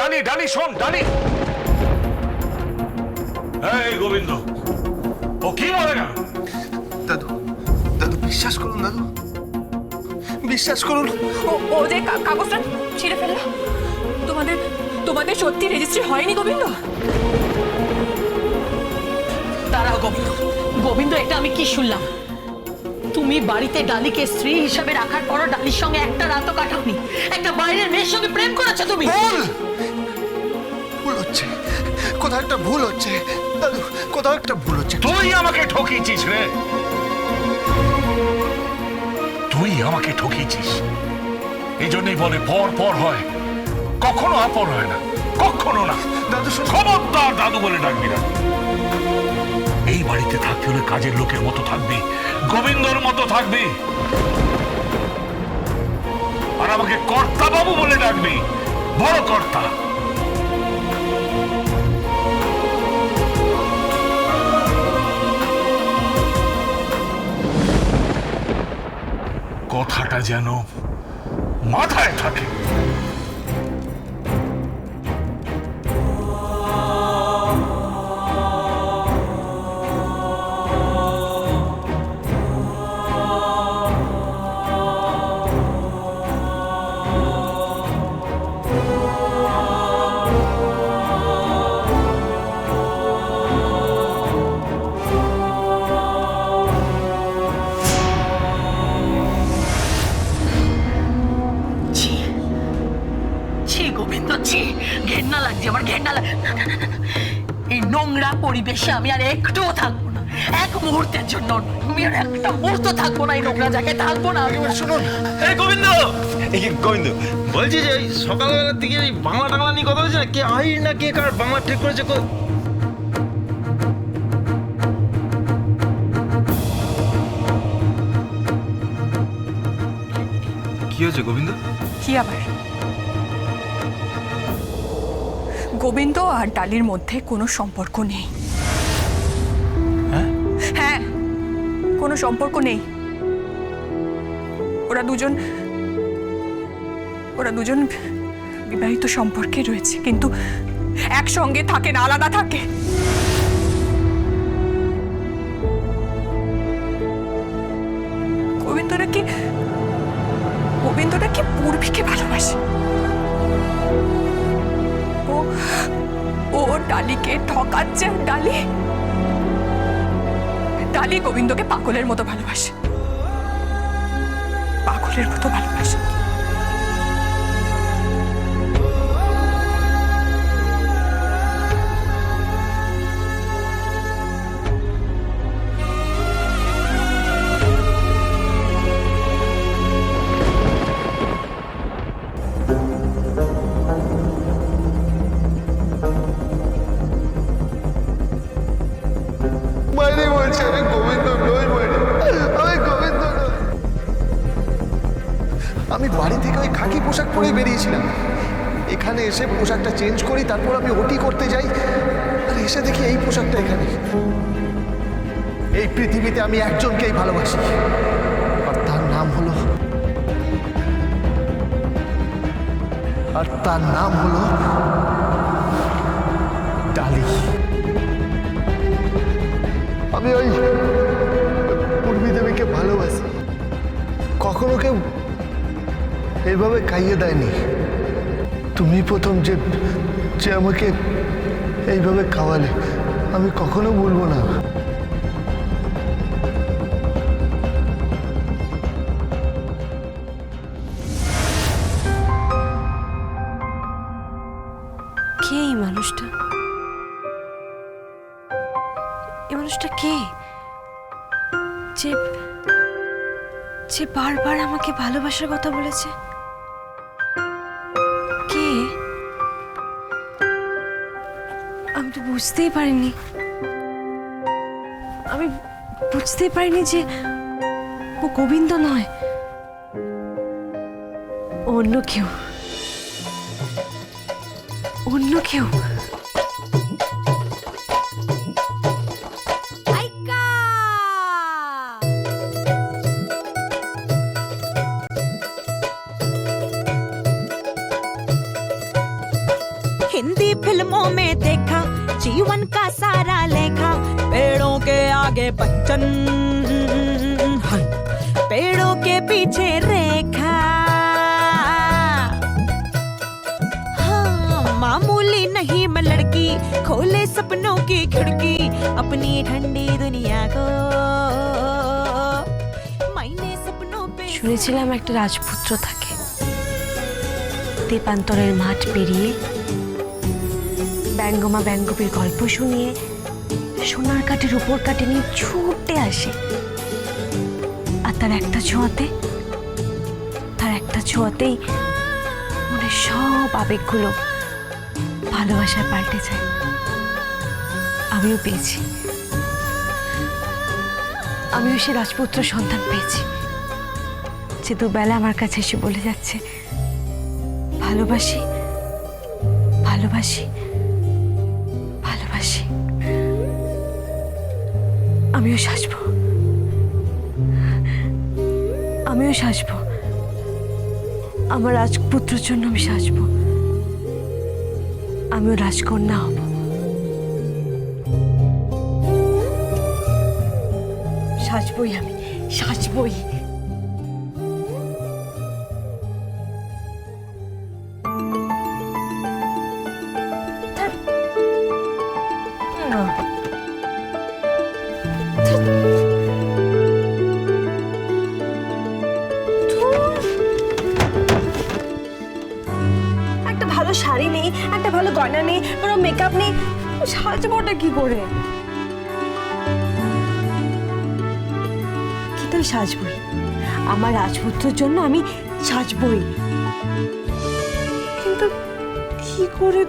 ডালি ডালি শোন ডালি। এই গোবিন্দ, ও কি বলে না? দাদু, দাদু বিশ্বাস করুন, দাদু বিশ্বাস করুন। ও যে কাগজটা ছিঁড়ে ফেললো, তোমাদের তোমাদের সত্যি রেজিস্ট্রি হয়নি গোবিন্দ? দাঁড়াও গোবিন্দ, গোবিন্দ এটা আমি কি শুনলাম? তুমি বাড়িতে ডালিকে স্ত্রী হিসাবে রাখার পরও ডালির সঙ্গে একটা রাতও কাটাওনি, একটা বাইরের মেয়ের সঙ্গে প্রেম করেছো তুমি। ভুল ভুল হচ্ছে, কোথাও একটা ভুল হচ্ছে দাদু, কোথাও একটা ভুল হচ্ছে। তুই আমাকে ঠকিয়েছিস রে, তুই আমাকে ঠকিয়েছিস। এই জন্যই বলে পর পর হয়, কখনো আপন হয় না, কখনো না। দাদু খবরদার দাদু বলে ডাকবি না। এই বাড়িতে থাকতে হলে কাজের লোকের মতো থাকবি, গোবিন্দর মতো থাকবি, আর আমাকে কর্তা বাবু বলে ডাকবি, বড় কর্তা। কথাটা যেন মাথায় থাকে। ছি ছি গোবিন্দ, ছি, ঘেন্না লাগছে আমার, ঘেন্না লাগে। এই নোংরা পরিবেশে আমি আর একটুও থাকবো না, এক মুহূর্তের জন্য আমি আর একটা মুহূর্ত থাকবো না, এই নোংরা জায়গায় থাকবো না আমি। শুনুন এই গোবিন্দ, এই গোবিন্দ বলছি যে এই সকালবেলার দিকে এই বাংলা টাংলা নিয়ে কথা হচ্ছে না, কে আহির না কে কার বাংলা ঠিক করেছে। কি হয়েছে গোবিন্দ? কি আবার? গোবিন্দ আর ডালির মধ্যে কোনো সম্পর্ক নেই। হ্যাঁ, কোনো সম্পর্ক নেই। ওরা দুজন বিবাহিত সম্পর্কে রয়েছে, কিন্তু একসঙ্গে থাকে না, আলাদা থাকে। গোবিন্দটা কি পূর্বীকে ভালোবাসে? ও ডালিকে ঠকাচ্ছে। ডালি গোবিন্দকে পাগলের মতো ভালোবাসে, পাগলের মতো ভালোবাসে। মাইনে বলছে আমি গোবিন্দ নই, মাইনে আমি গোবিন্দ নই। আমি বাড়ি থেকে ওই খাকি পোশাক পরে বেরিয়েছিলাম, এখানে এসে পোশাকটা চেঞ্জ করি, তারপর আমি ওটি করতে যাই, আর এসে দেখি এই পোশাকটা এখানে। এই পৃথিবীতে আমি একজনকেই ভালোবাসি, আর তার নাম হলো ডালি। আমি ওই পূর্বী দেবীকে ভালোবাসি, কখনো কেউ এইভাবে খাইয়ে দেয়নি। তুমি প্রথম যে আমাকে এইভাবে খাওয়ালে, আমি কখনো ভুলবো না। কে এই মানুষটা? এই মানুষটা কে যে যে বারবার আমাকে ভালোবাসার কথা বলেছে? কে? আমি তো বুঝতেই পারিনি, যে ও গোবিন্দ নয়, অন্য কেউ। फिल्मों में देखा जीवन का सारा लेखा पेड़ों के आगे बच्चन हाय, पेड़ों के पीछे रेखा हाँ, मामूली नहीं मैं लड़की खोले सपनों की खिड़की अपनी ठंडी दुनिया को मैंने सपनों पे শুনেছিলাম একটা রাজপুত্র থাকে তেপান্তরের মাঠ পেরিয়ে ব্যঙ্গমা ব্যঙ্গপীর গল্প শুনিয়ে সোনার কাঠের উপর কাটে নিয়ে ছুটে আসে আর তার একটা ছোঁয়াতেই মনের সব আবেগগুলো ভালোবাসায় পাল্টে যায়। আমিও পেয়েছি, আমিও সে রাজপুত্র সন্তান পেয়েছি যে দুবেলা আমার কাছে এসে বলে যাচ্ছে ভালোবাসি ভালোবাসি ভালোবাসি। আমিও সাজবো, আমিও সাজবো, আমার রাজপুত্রের জন্য আমি সাজবো, আমিও রাজকন্যা হব। সাজবই, আমি সাজবই। একটা ভালো শাড়ি নেই, একটা ভালো গয়না নেই, কোনো মেকআপ নেই, সাজবোটা কি করে? কিন্তু আমি সাজবই, আমার রাজপুত্রের জন্য আমি সাজবই। কিন্তু কি করে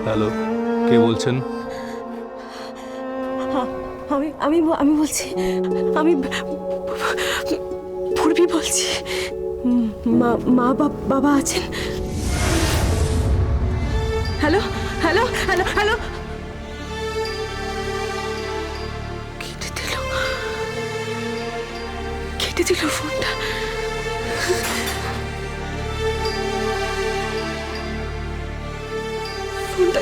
হ্যালো, কে বলছেন? আমি আমি আমি বলছি, আমি পূর্বী বলছি। মা বাবা আছেন? হ্যালো হ্যালো হ্যালো হ্যালো, কেটে দিল ফোনটা। ফোনটা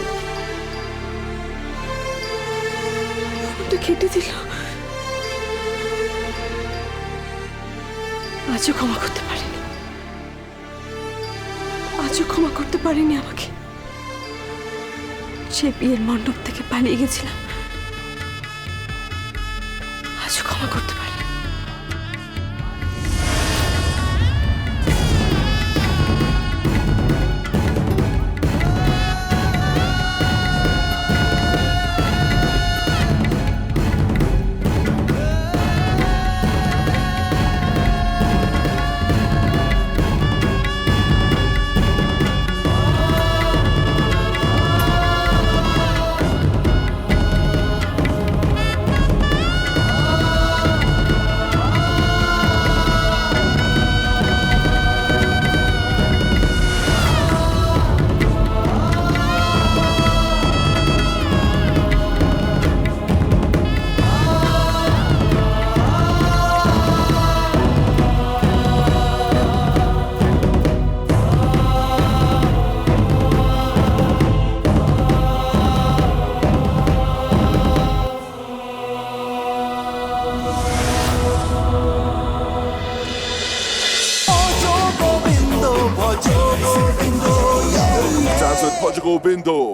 কেটে দিল। আজও ক্ষমা করতে পারিনি, আজও ক্ষমা করতে পারিনি আমাকে। সে বিয়ের মণ্ডপ থেকে পালিয়ে গেছিলাম, আজও ক্ষমা করতে পারিনি। Gobindo.